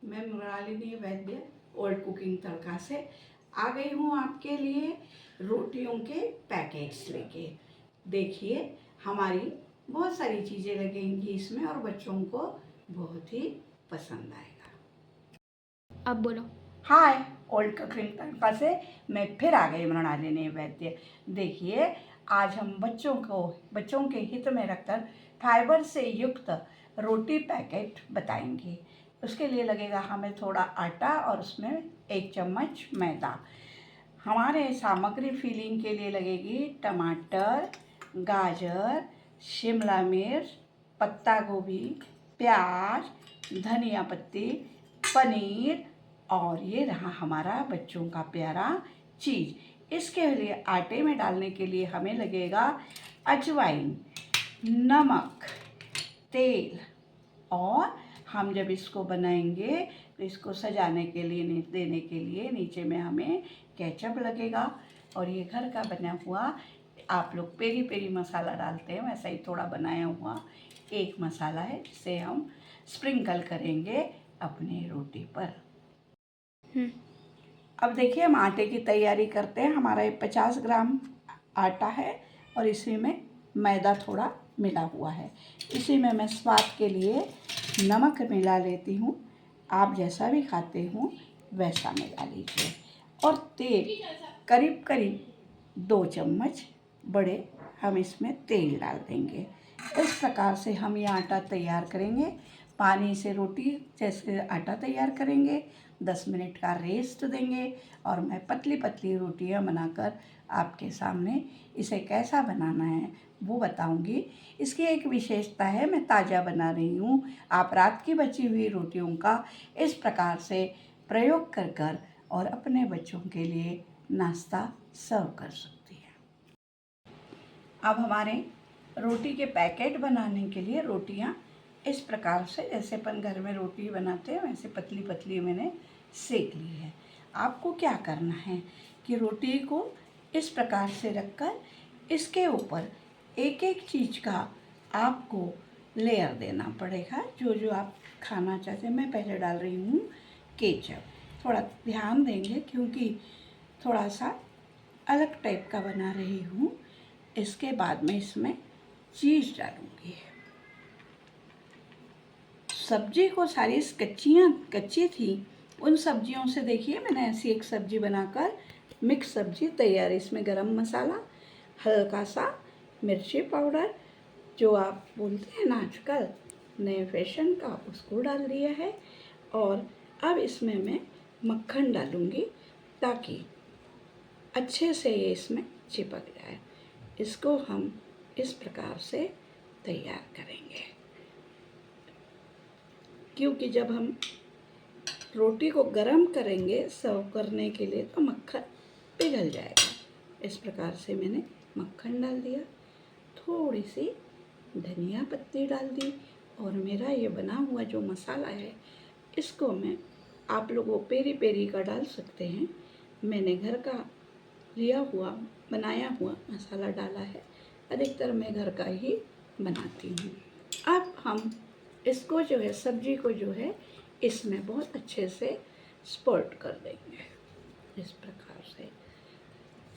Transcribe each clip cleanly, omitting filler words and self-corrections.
मैं मृणालिनी वैद्य old cooking तड़का से आ गई हूँ आपके लिए रोटियों के पैकेट्स लेके। देखिए हमारी बहुत सारी चीज़ें लगेंगी इसमें और बच्चों को बहुत ही पसंद आएगा। अब बोलो। हाय, ओल्ड कुकिंग तड़का से मैं फिर आ गई मृणालिनी वैद्य। देखिए आज हम बच्चों के हित में रखकर फाइबर से युक्त रोटी पैकेट बताएंगे। उसके लिए लगेगा हमें थोड़ा आटा और उसमें 1 चम्मच मैदा। हमारे सामग्री फिलिंग के लिए लगेगी टमाटर, गाजर, शिमला मिर्च, पत्ता गोभी, प्याज, धनिया पत्ती, पनीर और ये रहा हमारा बच्चों का प्यारा चीज़। इसके लिए आटे में डालने के लिए हमें लगेगा अजवाइन, नमक, तेल और हम जब इसको बनाएंगे तो इसको सजाने के लिए देने के लिए नीचे में हमें केचप लगेगा। और ये घर का बना हुआ आप लोग पेरी पेरी मसाला डालते हैं वैसा ही थोड़ा बनाया हुआ एक मसाला है जिसे हम स्प्रिंकल करेंगे अपनी रोटी पर। अब देखिए हम आटे की तैयारी करते हैं। हमारा ये 50 ग्राम आटा है और इसी में मैदा थोड़ा मिला हुआ है। इसी में मैं स्वाद के लिए नमक मिला लेती हूँ। आप जैसा भी खाते हो वैसा मिला लीजिए। और तेल करीब करीब 2 चम्मच बड़े हम इसमें तेल डाल देंगे। इस प्रकार से हम ये आटा तैयार करेंगे। पानी से रोटी जैसे आटा तैयार करेंगे, 10 मिनट का रेस्ट देंगे और मैं पतली पतली रोटियां बनाकर आपके सामने इसे कैसा बनाना है वो बताऊंगी। इसकी एक विशेषता है, मैं ताज़ा बना रही हूँ। आप रात की बची हुई रोटियों का इस प्रकार से प्रयोग कर और अपने बच्चों के लिए नाश्ता सर्व कर सकती हैं। अब हमारे रोटी के पैकेट बनाने के लिए रोटियां इस प्रकार से जैसे अपन घर में रोटी बनाते हैं वैसे पतली पतली मैंने सेक ली है। आपको क्या करना है कि रोटी को इस प्रकार से रखकर इसके ऊपर एक एक चीज़ का आपको लेयर देना पड़ेगा जो जो आप खाना चाहते हैं। मैं पहले डाल रही हूँ केचप। थोड़ा ध्यान देंगे क्योंकि थोड़ा सा अलग टाइप का बना रही हूँ। इसके बाद में इसमें चीज़ डालूँगी। सब्जी को सारी कच्ची थी, उन सब्जियों से देखिए मैंने ऐसी एक सब्जी बनाकर मिक्स सब्जी तैयार। इसमें गरम मसाला, हल्का सा मिर्ची पाउडर जो आप बोलते हैं ना आजकल नए फैशन का, उसको डाल दिया है। और अब इसमें मैं मक्खन डालूँगी ताकि अच्छे से ये इसमें चिपक जाए। इसको हम इस प्रकार से तैयार करेंगे क्योंकि जब हम रोटी को गरम करेंगे सर्व करने के लिए तो मक्खन पिघल जाएगा। इस प्रकार से मैंने मक्खन डाल दिया, थोड़ी सी धनिया पत्ती डाल दी और मेरा ये बना हुआ जो मसाला है इसको मैं आप लोग वो पेरी पेरी का डाल सकते हैं। मैंने घर का लिया हुआ बनाया हुआ मसाला डाला है। अधिकतर मैं घर का ही बनाती हूँ। अब हम इसको जो है सब्जी को जो है इसमें बहुत अच्छे से स्पर्ट कर देंगे। इस प्रकार से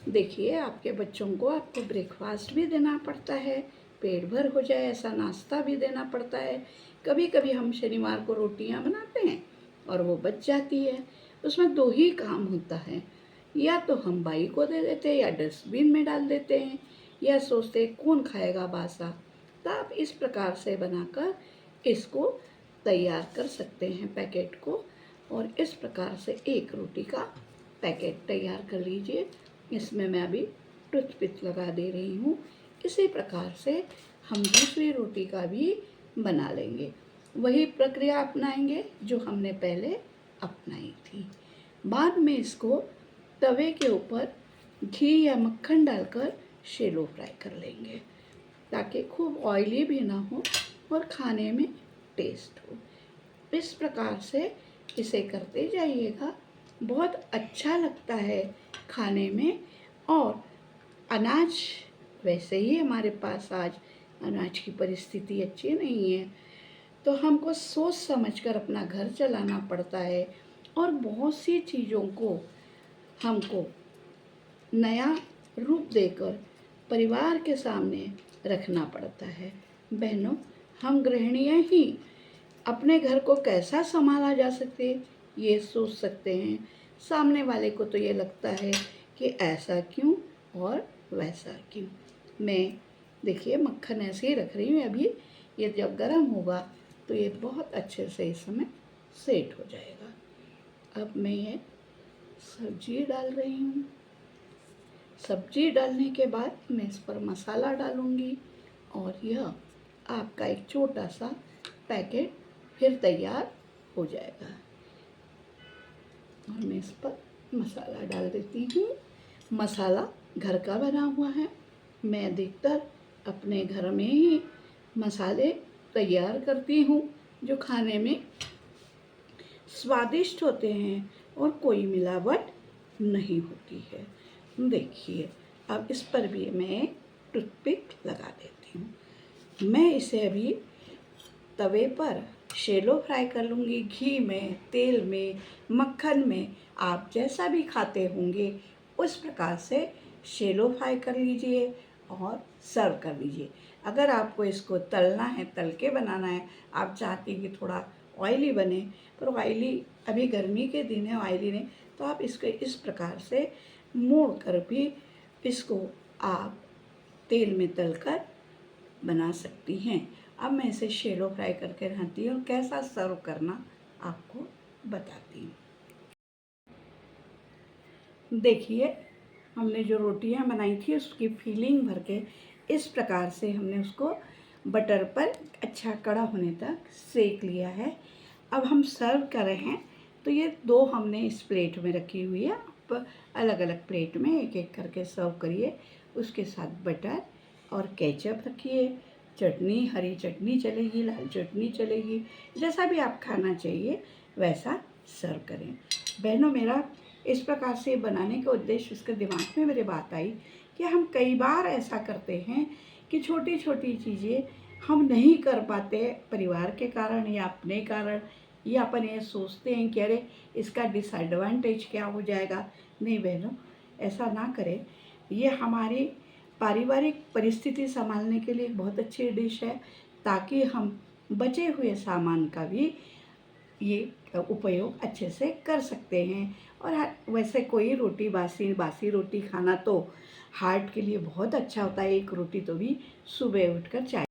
देखिए आपके बच्चों को आपको ब्रेकफास्ट भी देना पड़ता है, पेट भर हो जाए ऐसा नाश्ता भी देना पड़ता है। कभी कभी हम शनिवार को रोटियां बनाते हैं और वो बच जाती है। उसमें 2 ही काम होता है, या तो हम बाई को दे देते हैं या डस्टबिन में डाल देते हैं या सोचते कौन खाएगा बासा। तो आप इस प्रकार से बनाकर इसको तैयार कर सकते हैं पैकेट को। और इस प्रकार से एक रोटी का पैकेट तैयार कर लीजिए। इसमें मैं अभी टूथपिक लगा दे रही हूँ। इसी प्रकार से हम दूसरी रोटी का भी बना लेंगे, वही प्रक्रिया अपनाएंगे जो हमने पहले अपनाई थी। बाद में इसको तवे के ऊपर घी या मक्खन डालकर शैलो फ्राई कर लेंगे ताकि खूब ऑयली भी ना हो और खाने में टेस्ट हो। इस प्रकार से इसे करते जाइएगा, बहुत अच्छा लगता है खाने में। और अनाज वैसे ही हमारे पास आज अनाज की परिस्थिति अच्छी नहीं है तो हमको सोच समझकर अपना घर चलाना पड़ता है और बहुत सी चीज़ों को हमको नया रूप देकर परिवार के सामने रखना पड़ता है। बहनों, हम गृहिणियाँ ही अपने घर को कैसा संभाला जा सके ये सोच सकते हैं। सामने वाले को तो ये लगता है कि ऐसा क्यों और वैसा क्यों। मैं देखिए मक्खन ऐसे ही रख रही हूँ। अभी ये जब गर्म होगा तो ये बहुत अच्छे से इस समय सेट हो जाएगा। अब मैं ये सब्जी डाल रही हूँ। सब्जी डालने के बाद मैं इस पर मसाला डालूँगी और यह आपका एक छोटा सा पैकेट फिर तैयार हो जाएगा। और मैं इस पर मसाला डाल देती हूँ। मसाला घर का बना हुआ है। मैं अधिकतर अपने घर में ही मसाले तैयार करती हूँ जो खाने में स्वादिष्ट होते हैं और कोई मिलावट नहीं होती है। देखिए अब इस पर भी मैं टूथपिक लगा देती हूँ। मैं इसे अभी तवे पर शैलो फ्राई कर लूँगी, घी में, तेल में, मक्खन में। आप जैसा भी खाते होंगे उस प्रकार से शैलो फ्राई कर लीजिए और सर्व कर लीजिए। अगर आपको इसको तलना है, तल के बनाना है, आप चाहती हैं कि थोड़ा ऑयली बने, पर ऑयली अभी गर्मी के दिन है, ऑयली नहीं, तो आप इसको इस प्रकार से मोड़ कर भी इसको आप तेल में तलकर बना सकती हैं। अब मैं इसे शैलो फ्राई करके रहती हूँ और कैसा सर्व करना आपको बताती हूँ। देखिए हमने जो रोटियां बनाई थी उसकी फीलिंग भर के इस प्रकार से हमने उसको बटर पर अच्छा कड़ा होने तक सेक लिया है। अब हम सर्व कर रहे हैं तो ये दो हमने इस प्लेट में रखी हुई है। आप अलग अलग प्लेट में एक एक करके सर्व करिए। उसके साथ बटर और केचप रखिए, चटनी, हरी चटनी चलेगी, लाल चटनी चलेगी, जैसा भी आप खाना चाहिए वैसा सर्व करें। बहनों, मेरा इस प्रकार से बनाने का उद्देश्य उसके दिमाग में मेरे बात आई कि हम कई बार ऐसा करते हैं कि छोटी छोटी चीज़ें हम नहीं कर पाते परिवार के कारण या अपने कारण, या अपन ये सोचते हैं कि अरे इसका डिसएडवांटेज क्या हो जाएगा। नहीं बहनों, ऐसा ना करें। ये हमारी पारिवारिक परिस्थिति संभालने के लिए एक बहुत अच्छी डिश है, ताकि हम बचे हुए सामान का भी ये उपयोग अच्छे से कर सकते हैं। और वैसे कोई रोटी बासी रोटी खाना तो हार्ट के लिए बहुत अच्छा होता है। एक रोटी तो भी सुबह उठकर चाय